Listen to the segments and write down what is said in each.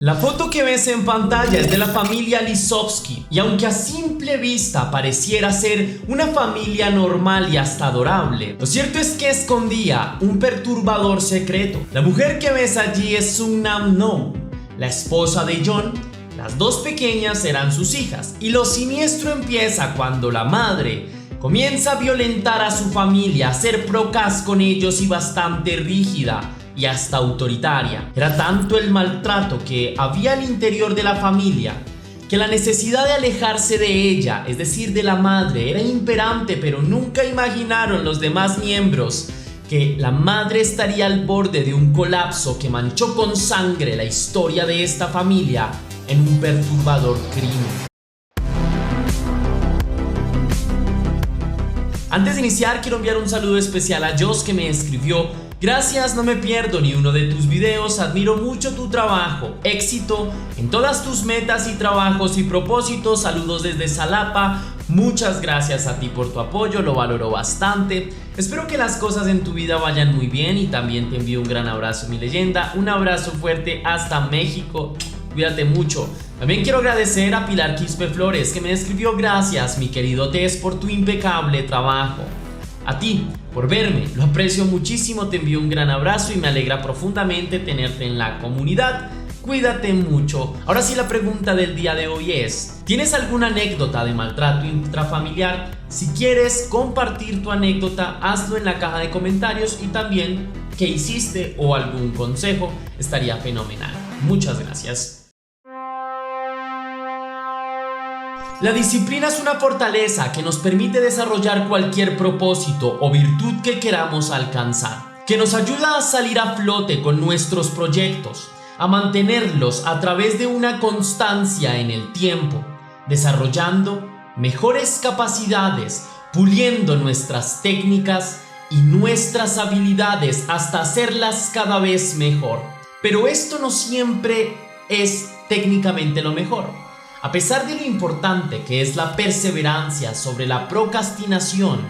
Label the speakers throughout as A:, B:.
A: La foto que ves en pantalla es de la familia Lisowski, y aunque a simple vista pareciera ser una familia normal y hasta adorable, lo cierto es que escondía un perturbador secreto. La mujer que ves allí es Sung-nam No, la esposa de John. Las dos pequeñas eran sus hijas, y lo siniestro empieza cuando la madre comienza a violentar a su familia, a ser procaz con ellos y bastante rígida y hasta autoritaria. Era tanto el maltrato que había al interior de la familia que la necesidad de alejarse de ella, es decir, de la madre, era imperante, pero nunca imaginaron los demás miembros que la madre estaría al borde de un colapso que manchó con sangre la historia de esta familia en un perturbador crimen. Antes de iniciar, quiero enviar un saludo especial a Jos, que me escribió: gracias, no me pierdo ni uno de tus videos, admiro mucho tu trabajo, éxito en todas tus metas y trabajos y propósitos, saludos desde Xalapa, muchas gracias a ti por tu apoyo, lo valoro bastante, espero que las cosas en tu vida vayan muy bien y también te envío un gran abrazo, mi leyenda, un abrazo fuerte hasta México, cuídate mucho. También quiero agradecer a Pilar Quispe Flores, que me escribió: gracias mi querido Tess por tu impecable trabajo. A ti por verme, lo aprecio muchísimo, te envío un gran abrazo y me alegra profundamente tenerte en la comunidad. Cuídate mucho. Ahora sí, la pregunta del día de hoy es: ¿tienes alguna anécdota de maltrato intrafamiliar? Si quieres compartir tu anécdota, hazlo en la caja de comentarios, y también qué hiciste o algún consejo estaría fenomenal. Muchas gracias. La disciplina es una fortaleza que nos permite desarrollar cualquier propósito o virtud que queramos alcanzar, que nos ayuda a salir a flote con nuestros proyectos, a mantenerlos a través de una constancia en el tiempo, desarrollando mejores capacidades, puliendo nuestras técnicas y nuestras habilidades hasta hacerlas cada vez mejor. Pero esto no siempre es técnicamente lo mejor. A pesar de lo importante que es la perseverancia sobre la procrastinación,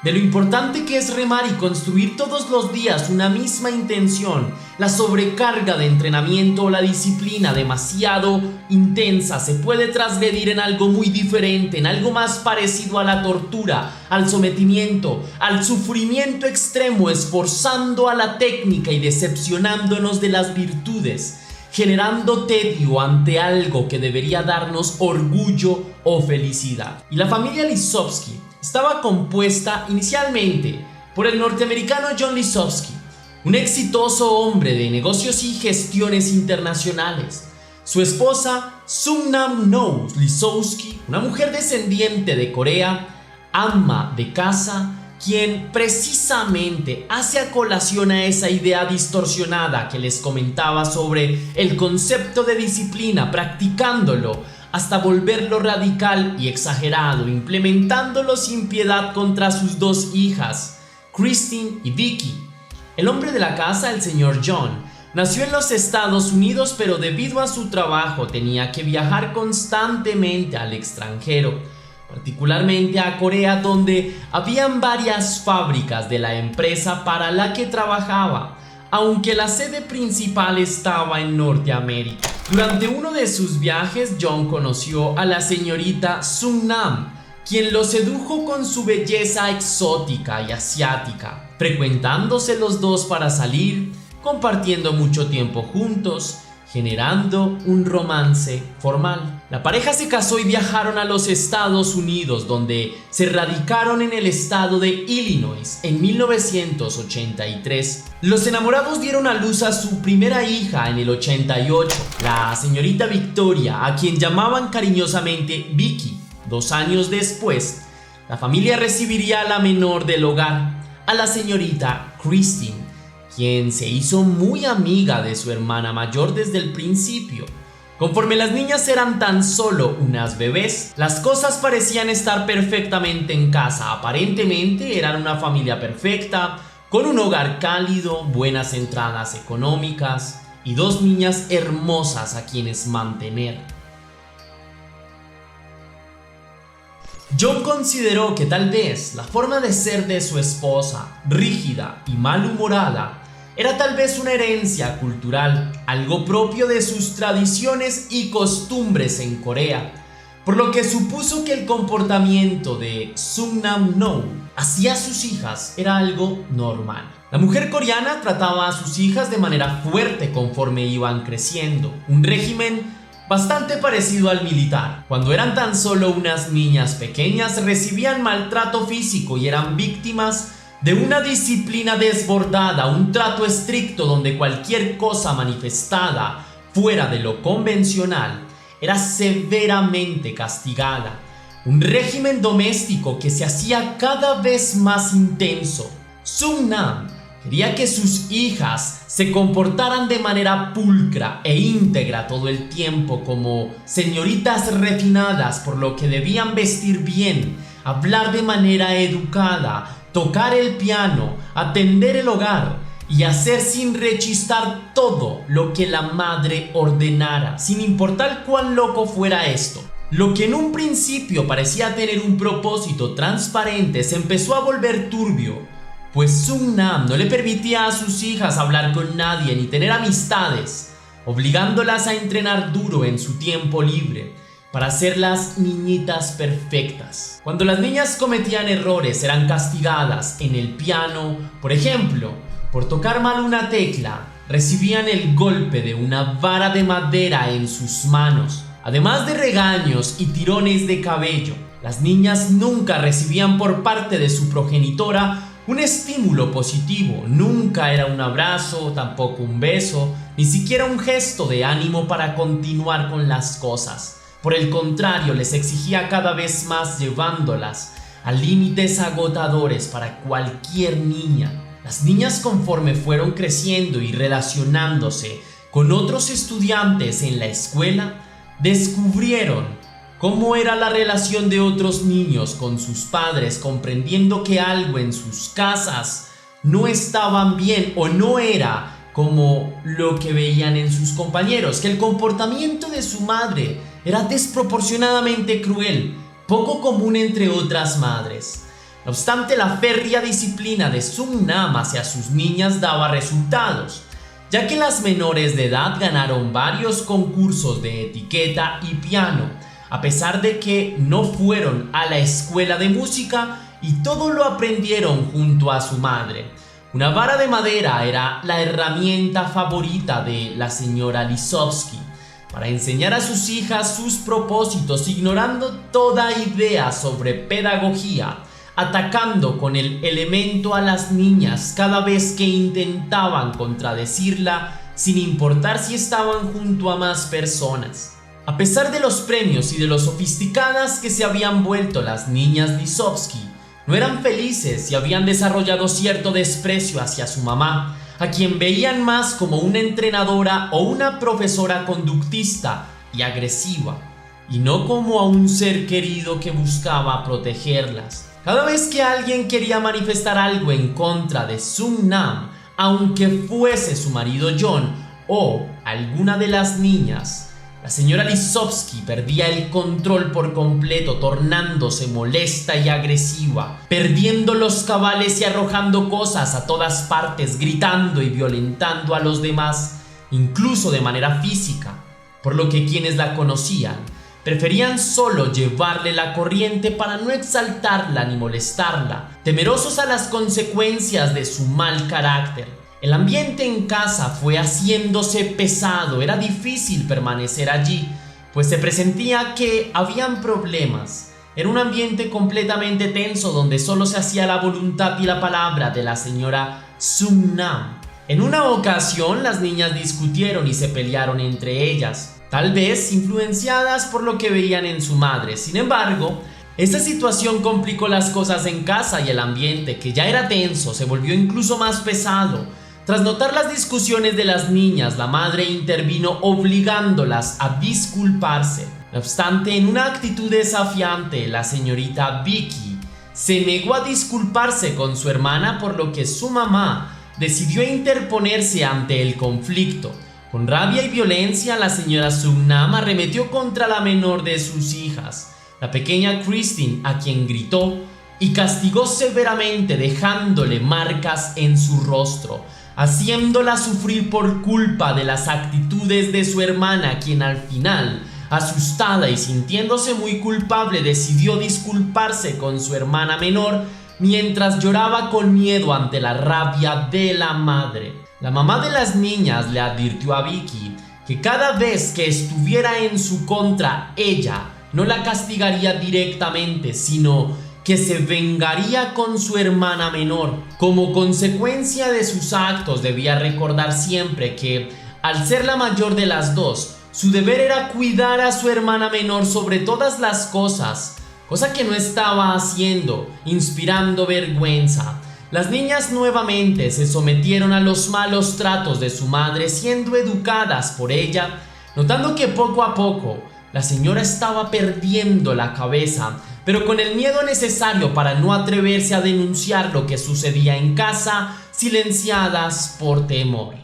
A: de lo importante que es remar y construir todos los días una misma intención, la sobrecarga de entrenamiento o la disciplina demasiado intensa se puede transgredir en algo muy diferente, en algo más parecido a la tortura, al sometimiento, al sufrimiento extremo, esforzando a la técnica y decepcionándonos de las virtudes, generando tedio ante algo que debería darnos orgullo o felicidad. Y la familia Lisowski estaba compuesta inicialmente por el norteamericano John Lisowski, un exitoso hombre de negocios y gestiones internacionales, su esposa Sung-nam No Lisowski, una mujer descendiente de Corea, ama de casa, quien precisamente hace a colación a esa idea distorsionada que les comentaba sobre el concepto de disciplina, practicándolo hasta volverlo radical y exagerado, implementándolo sin piedad contra sus dos hijas, Christine y Vicky. El hombre de la casa, el señor John, nació en los Estados Unidos, pero debido a su trabajo tenía que viajar constantemente al extranjero, particularmente a Corea, donde habían varias fábricas de la empresa para la que trabajaba, aunque la sede principal estaba en Norteamérica. Durante uno de sus viajes, John conoció a la señorita Sung-nam, quien lo sedujo con su belleza exótica y asiática, frecuentándose los dos para salir, compartiendo mucho tiempo juntos, generando un romance formal. La pareja se casó y viajaron a los Estados Unidos, donde se radicaron en el estado de Illinois en 1983. Los enamorados dieron a luz a su primera hija en el 88, la señorita Victoria, a quien llamaban cariñosamente Vicky. 2 años después, la familia recibiría a la menor del hogar, a la señorita Christine, quien se hizo muy amiga de su hermana mayor desde el principio. Conforme las niñas eran tan solo unas bebés, las cosas parecían estar perfectamente en casa. Aparentemente eran una familia perfecta, con un hogar cálido, buenas entradas económicas y 2 niñas hermosas a quienes mantener. John consideró que tal vez la forma de ser de su esposa, rígida y malhumorada, era tal vez una herencia cultural, algo propio de sus tradiciones y costumbres en Corea, por lo que supuso que el comportamiento de Sungnam No hacia sus hijas era algo normal. La mujer coreana trataba a sus hijas de manera fuerte conforme iban creciendo, un régimen bastante parecido al militar. Cuando eran tan solo unas niñas pequeñas, recibían maltrato físico y eran víctimas de una disciplina desbordada, un trato estricto donde cualquier cosa manifestada fuera de lo convencional era severamente castigada. Un régimen doméstico que se hacía cada vez más intenso. Sungnam quería que sus hijas se comportaran de manera pulcra e íntegra todo el tiempo como señoritas refinadas, por lo que debían vestir bien, hablar de manera educada, tocar el piano, atender el hogar y hacer sin rechistar todo lo que la madre ordenara, sin importar cuán loco fuera esto. Lo que en un principio parecía tener un propósito transparente se empezó a volver turbio, pues Sungnam no le permitía a sus hijas hablar con nadie ni tener amistades, obligándolas a entrenar duro en su tiempo libre para ser las niñitas perfectas. Cuando las niñas cometían errores eran castigadas en el piano, por ejemplo, por tocar mal una tecla, recibían el golpe de una vara de madera en sus manos. Además de regaños y tirones de cabello, las niñas nunca recibían por parte de su progenitora un estímulo positivo. Nunca era un abrazo, tampoco un beso, ni siquiera un gesto de ánimo para continuar con las cosas. Por el contrario, les exigía cada vez más, llevándolas a límites agotadores para cualquier niña. Las niñas, conforme fueron creciendo y relacionándose con otros estudiantes en la escuela, descubrieron cómo era la relación de otros niños con sus padres, comprendiendo que algo en sus casas no estaban bien o no era como lo que veían en sus compañeros, que el comportamiento de su madre era desproporcionadamente cruel, poco común entre otras madres. No obstante, la férrea disciplina de Sungnam hacia sus niñas daba resultados, ya que las menores de edad ganaron varios concursos de etiqueta y piano, a pesar de que no fueron a la escuela de música y todo lo aprendieron junto a su madre. Una vara de madera era la herramienta favorita de la señora Lisovsky para enseñar a sus hijas sus propósitos, ignorando toda idea sobre pedagogía, atacando con el elemento a las niñas cada vez que intentaban contradecirla, sin importar si estaban junto a más personas. A pesar de los premios y de lo sofisticadas que se habían vuelto las niñas Lisovsky, no eran felices y habían desarrollado cierto desprecio hacia su mamá, a quien veían más como una entrenadora o una profesora conductista y agresiva, y no como a un ser querido que buscaba protegerlas. Cada vez que alguien quería manifestar algo en contra de Sungnam, aunque fuese su marido John o alguna de las niñas, la señora Lisovsky perdía el control por completo, tornándose molesta y agresiva, perdiendo los cabales y arrojando cosas a todas partes, gritando y violentando a los demás, incluso de manera física, por lo que quienes la conocían preferían solo llevarle la corriente para no exaltarla ni molestarla, temerosos a las consecuencias de su mal carácter. El ambiente en casa fue haciéndose pesado, era difícil permanecer allí, pues se presentía que habían problemas. Era un ambiente completamente tenso donde solo se hacía la voluntad y la palabra de la señora Sungnam. En una ocasión las niñas discutieron y se pelearon entre ellas, tal vez influenciadas por lo que veían en su madre. Sin embargo, esta situación complicó las cosas en casa y el ambiente, que ya era tenso, se volvió incluso más pesado. Tras notar las discusiones de las niñas, la madre intervino obligándolas a disculparse. No obstante, en una actitud desafiante, la señorita Vicky se negó a disculparse con su hermana, por lo que su mamá decidió interponerse ante el conflicto. Con rabia y violencia, la señora Sungnam arremetió contra la menor de sus hijas, la pequeña Christine, a quien gritó y castigó severamente, dejándole marcas en su rostro. haciéndola sufrir por culpa de las actitudes de su hermana, quien al final, asustada y sintiéndose muy culpable, decidió disculparse con su hermana menor mientras lloraba con miedo ante la rabia de la madre. La mamá de las niñas le advirtió a Vicky que cada vez que estuviera en su contra, ella no la castigaría directamente, sino que se vengaría con su hermana menor. Como consecuencia de sus actos, debía recordar siempre que, al ser la mayor de las dos, su deber era cuidar a su hermana menor sobre todas las cosas, cosa que no estaba haciendo, inspirando vergüenza. Las niñas nuevamente se sometieron a los malos tratos de su madre, siendo educadas por ella, notando que poco a poco la señora estaba perdiendo la cabeza, pero con el miedo necesario para no atreverse a denunciar lo que sucedía en casa, silenciadas por temor.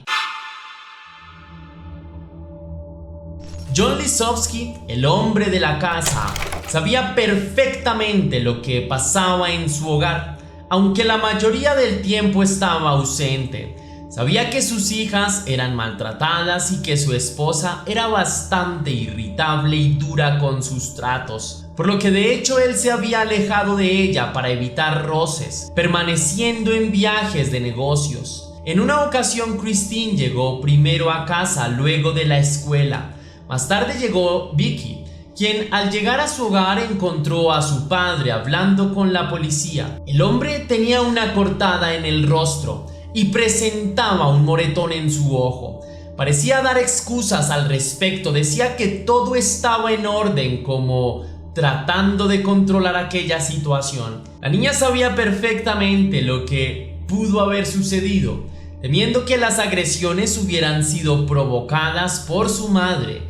A: John Lisowski, el hombre de la casa, sabía perfectamente lo que pasaba en su hogar, aunque la mayoría del tiempo estaba ausente. Sabía que sus hijas eran maltratadas y que su esposa era bastante irritable y dura con sus tratos, por lo que de hecho él se había alejado de ella para evitar roces, permaneciendo en viajes de negocios. En una ocasión Christine llegó primero a casa luego de la escuela. Más tarde llegó Vicky, quien al llegar a su hogar encontró a su padre hablando con la policía. El hombre tenía una cortada en el rostro y presentaba un moretón en su ojo. Parecía dar excusas al respecto, decía que todo estaba en orden, como tratando de controlar aquella situación. La niña sabía perfectamente lo que pudo haber sucedido, temiendo que las agresiones hubieran sido provocadas por su madre.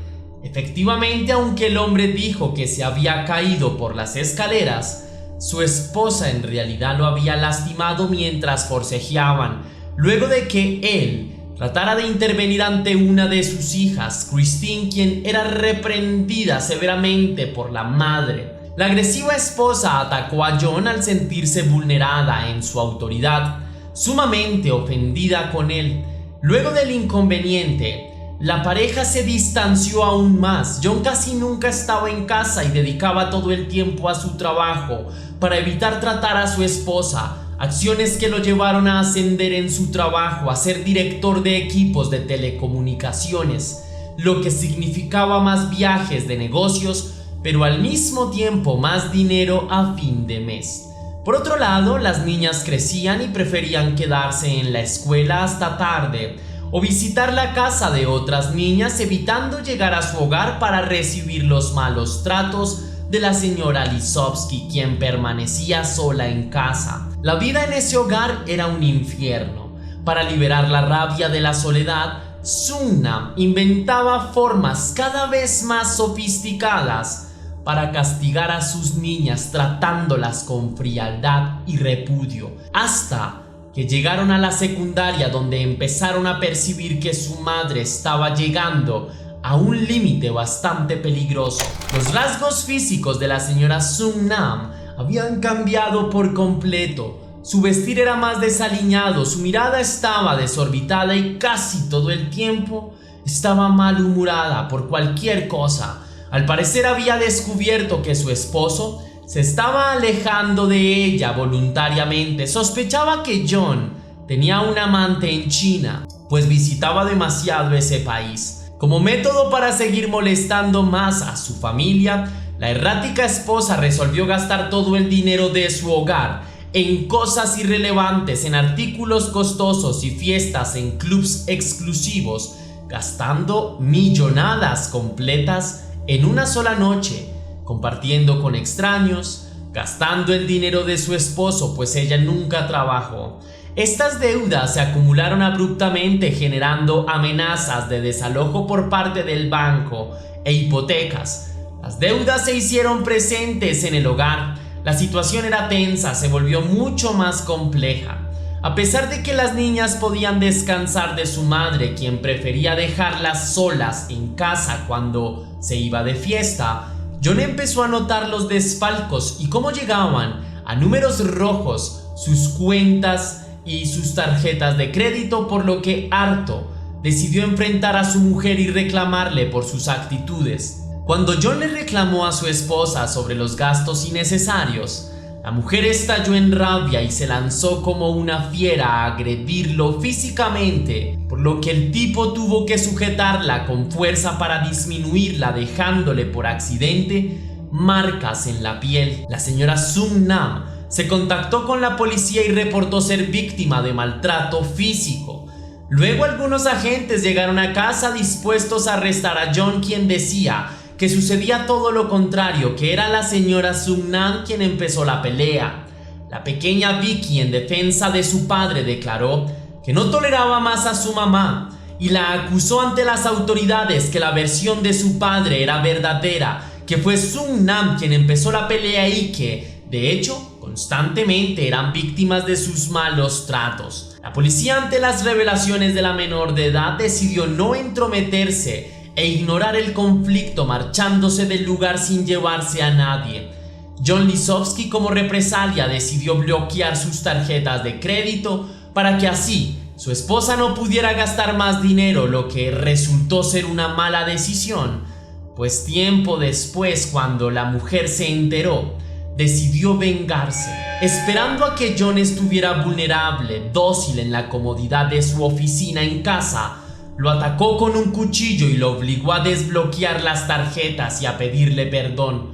A: Efectivamente, aunque el hombre dijo que se había caído por las escaleras, su esposa en realidad lo había lastimado mientras forcejeaban, luego de que él tratara de intervenir ante una de sus hijas, Christine, quien era reprendida severamente por la madre. La agresiva esposa atacó a John al sentirse vulnerada en su autoridad, sumamente ofendida con él. Luego del inconveniente, la pareja se distanció aún más. John casi nunca estaba en casa y dedicaba todo el tiempo a su trabajo para evitar tratar a su esposa, acciones que lo llevaron a ascender en su trabajo, a ser director de equipos de telecomunicaciones, lo que significaba más viajes de negocios, pero al mismo tiempo más dinero a fin de mes. Por otro lado, las niñas crecían y preferían quedarse en la escuela hasta tarde o visitar la casa de otras niñas, evitando llegar a su hogar para recibir los malos tratos de la señora Lisowski, quien permanecía sola en casa. La vida en ese hogar era un infierno. Para liberar la rabia de la soledad, Sung-nam inventaba formas cada vez más sofisticadas para castigar a sus niñas, tratándolas con frialdad y repudio, hasta que llegaron a la secundaria, donde empezaron a percibir que su madre estaba llegando a un límite bastante peligroso. Los rasgos físicos de la señora Sung-nam habían cambiado por completo. Su vestir era más desaliñado, su mirada estaba desorbitada y casi todo el tiempo estaba malhumorada por cualquier cosa. Al parecer había descubierto que su esposo se estaba alejando de ella voluntariamente. Sospechaba que John tenía un amante en China, pues visitaba demasiado ese país. Como método para seguir molestando más a su familia, la errática esposa resolvió gastar todo el dinero de su hogar en cosas irrelevantes, en artículos costosos y fiestas en clubs exclusivos, gastando millonadas completas en una sola noche, compartiendo con extraños, gastando el dinero de su esposo, pues ella nunca trabajó. Estas deudas se acumularon abruptamente, generando amenazas de desalojo por parte del banco e hipotecas. Las deudas se hicieron presentes en el hogar. La situación era tensa, se volvió mucho más compleja. A pesar de que las niñas podían descansar de su madre, quien prefería dejarlas solas en casa cuando se iba de fiesta, John empezó a notar los desfalcos y cómo llegaban a números rojos sus cuentas y sus tarjetas de crédito, por lo que harto decidió enfrentar a su mujer y reclamarle por sus actitudes. Cuando John le reclamó a su esposa sobre los gastos innecesarios, la mujer estalló en rabia y se lanzó como una fiera a agredirlo físicamente, por lo que el tipo tuvo que sujetarla con fuerza para disminuirla, dejándole por accidente marcas en la piel. La señora Sung Nam se contactó con la policía y reportó ser víctima de maltrato físico. Luego algunos agentes llegaron a casa dispuestos a arrestar a John, quien decía que sucedía todo lo contrario, que era la señora Sung Nam quien empezó la pelea. La pequeña Vicky, en defensa de su padre, declaró que no toleraba más a su mamá y la acusó ante las autoridades que la versión de su padre era verdadera, que fue Sung Nam quien empezó la pelea y que, de hecho, constantemente eran víctimas de sus malos tratos. La policía, ante las revelaciones de la menor de edad, decidió no entrometerse e ignorar el conflicto, marchándose del lugar sin llevarse a nadie. John Lisowski, como represalia, decidió bloquear sus tarjetas de crédito para que así su esposa no pudiera gastar más dinero, lo que resultó ser una mala decisión, pues tiempo después, cuando la mujer se enteró, decidió vengarse. Esperando a que John estuviera vulnerable, dócil en la comodidad de su oficina en casa, lo atacó con un cuchillo y lo obligó a desbloquear las tarjetas y a pedirle perdón.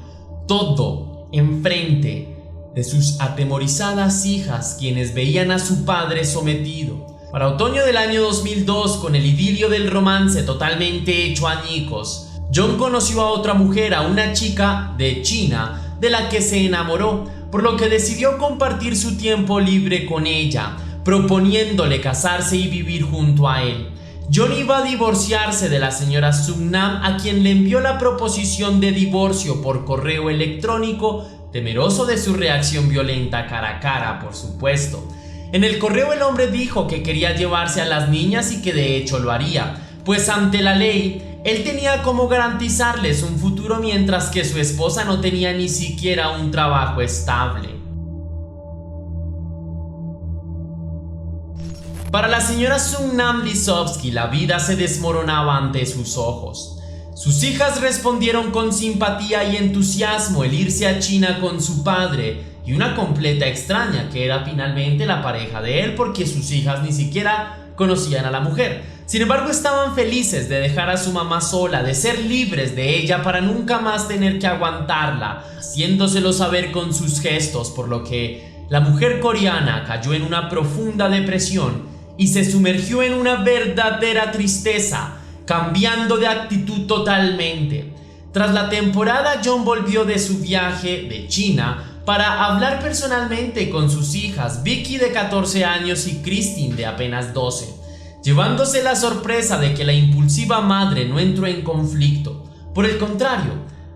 A: Todo enfrente de sus atemorizadas hijas, quienes veían a su padre sometido. Para otoño del año 2002, con el idilio del romance totalmente hecho añicos, John conoció a otra mujer, a una chica de China, de la que se enamoró, por lo que decidió compartir su tiempo libre con ella, proponiéndole casarse y vivir junto a él. John iba a divorciarse de la señora Sung Nam, a quien le envió la proposición de divorcio por correo electrónico, temeroso de su reacción violenta cara a cara, por supuesto. En el correo el hombre dijo que quería llevarse a las niñas y que de hecho lo haría, pues ante la ley, él tenía como garantizarles un futuro, mientras que su esposa no tenía ni siquiera un trabajo estable. Para la señora Sung Nam Lisowski, la vida se desmoronaba ante sus ojos. Sus hijas respondieron con simpatía y entusiasmo el irse a China con su padre y una completa extraña, que era finalmente la pareja de él, porque sus hijas ni siquiera conocían a la mujer. Sin embargo, estaban felices de dejar a su mamá sola, de ser libres de ella para nunca más tener que aguantarla, haciéndoselo saber con sus gestos, por lo que la mujer coreana cayó en una profunda depresión y se sumergió en una verdadera tristeza, cambiando de actitud totalmente. Tras la temporada, John volvió de su viaje de China para hablar personalmente con sus hijas, Vicky de 14 años y Christine de apenas 12, llevándose la sorpresa de que la impulsiva madre no entró en conflicto. Por el contrario,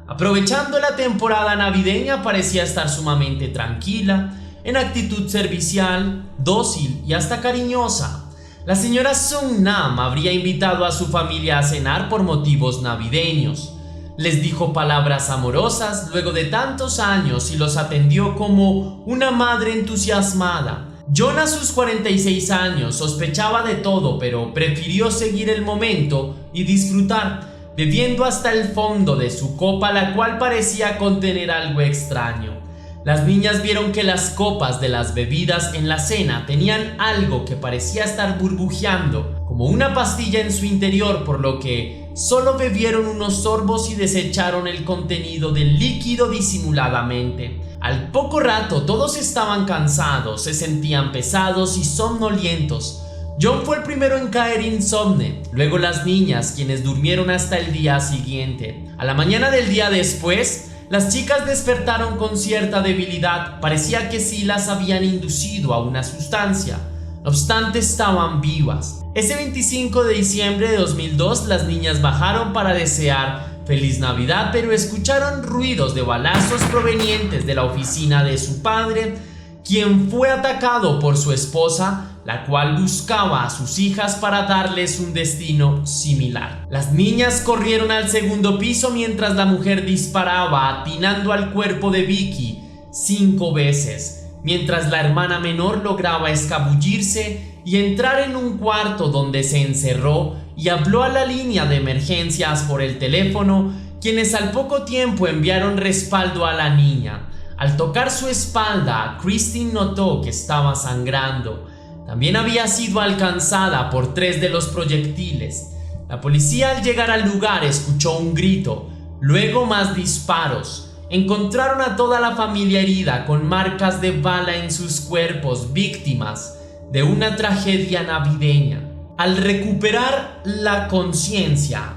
A: aprovechando la temporada navideña, parecía estar sumamente tranquila, en actitud servicial, dócil y hasta cariñosa. La señora Sung Nam habría invitado a su familia a cenar por motivos navideños. Les dijo palabras amorosas luego de tantos años y los atendió como una madre entusiasmada. John, a sus 46 años, sospechaba de todo, pero prefirió seguir el momento y disfrutar, bebiendo hasta el fondo de su copa, la cual parecía contener algo extraño. Las niñas vieron que las copas de las bebidas en la cena tenían algo que parecía estar burbujeando, como una pastilla en su interior, por lo que solo bebieron unos sorbos y desecharon el contenido del líquido disimuladamente. Al poco rato todos estaban cansados, se sentían pesados y somnolientos. John fue el primero en caer insomne, luego las niñas, quienes durmieron hasta el día siguiente. A la mañana del día después, las chicas despertaron con cierta debilidad, parecía que sí las habían inducido a una sustancia. No obstante, estaban vivas. Ese 25 de diciembre de 2002, las niñas bajaron para desear feliz Navidad, pero escucharon ruidos de balazos provenientes de la oficina de su padre, quien fue atacado por su esposa, la cual buscaba a sus hijas para darles un destino similar. Las niñas corrieron al segundo piso mientras la mujer disparaba, atinando al cuerpo de Vicky 5 veces. mientras la hermana menor lograba escabullirse y entrar en un cuarto donde se encerró y habló a la línea de emergencias por el teléfono, quienes al poco tiempo enviaron respaldo a la niña. Al tocar su espalda, Christine notó que estaba sangrando. También había sido alcanzada por 3 de los proyectiles. La policía al llegar al lugar escuchó un grito, luego más disparos. Encontraron a toda la familia herida con marcas de bala en sus cuerpos, víctimas de una tragedia navideña. Al recuperar la conciencia,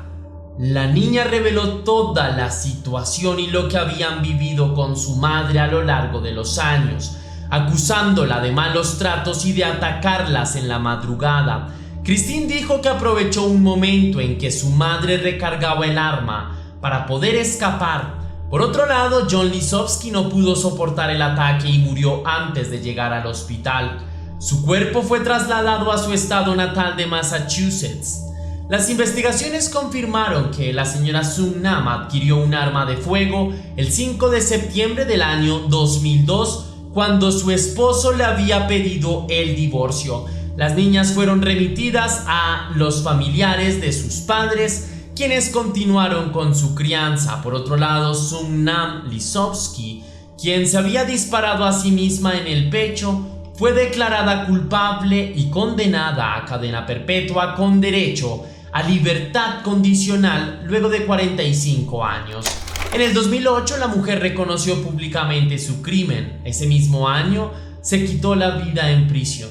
A: la niña reveló toda la situación y lo que habían vivido con su madre a lo largo de los años, acusándola de malos tratos y de atacarlas en la madrugada. Christine dijo que aprovechó un momento en que su madre recargaba el arma para poder escapar. Por otro lado, John Lisowski no pudo soportar el ataque y murió antes de llegar al hospital. Su cuerpo fue trasladado a su estado natal de Massachusetts. Las investigaciones confirmaron que la señora Sung Nam adquirió un arma de fuego el 5 de septiembre del año 2002, cuando su esposo le había pedido el divorcio. Las niñas fueron remitidas a los familiares de sus padres, quienes continuaron con su crianza. Por otro lado, Sung Nam Lisowski, quien se había disparado a sí misma en el pecho, fue declarada culpable y condenada a cadena perpetua con derecho a libertad condicional luego de 45 años. En el 2008 la mujer reconoció públicamente su crimen. Ese mismo año se quitó la vida en prisión.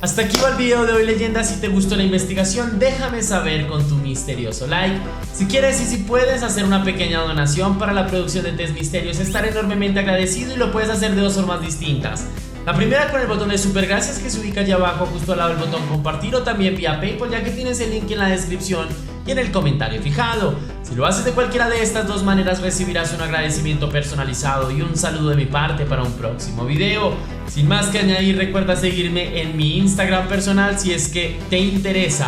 A: Hasta aquí va el video de hoy, leyenda. Si te gustó la investigación, déjame saber con tu misterioso like. Si quieres y si puedes hacer una pequeña donación para la producción de Test Misterios, estaré enormemente agradecido, y lo puedes hacer de 2 formas distintas. La primera con el botón de super gracias que se ubica allá abajo justo al lado del botón compartir, o también vía PayPal, ya que tienes el link en la descripción y en el comentario fijado. Si lo haces de cualquiera de estas 2 maneras, recibirás un agradecimiento personalizado y un saludo de mi parte para un próximo video. Sin más que añadir, recuerda seguirme en mi Instagram personal si es que te interesa,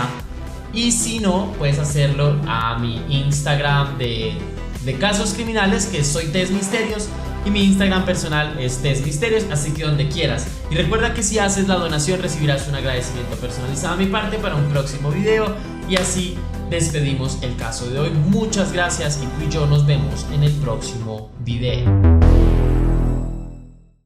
A: y si no, puedes hacerlo a mi Instagram de casos criminales, que soy Test Misterios, y mi Instagram personal es Test Misterios, así que donde quieras. Y recuerda que si haces la donación recibirás un agradecimiento personalizado a mi parte para un próximo video. Y así despedimos el caso de hoy. Muchas gracias, y tú y yo nos vemos en el próximo video.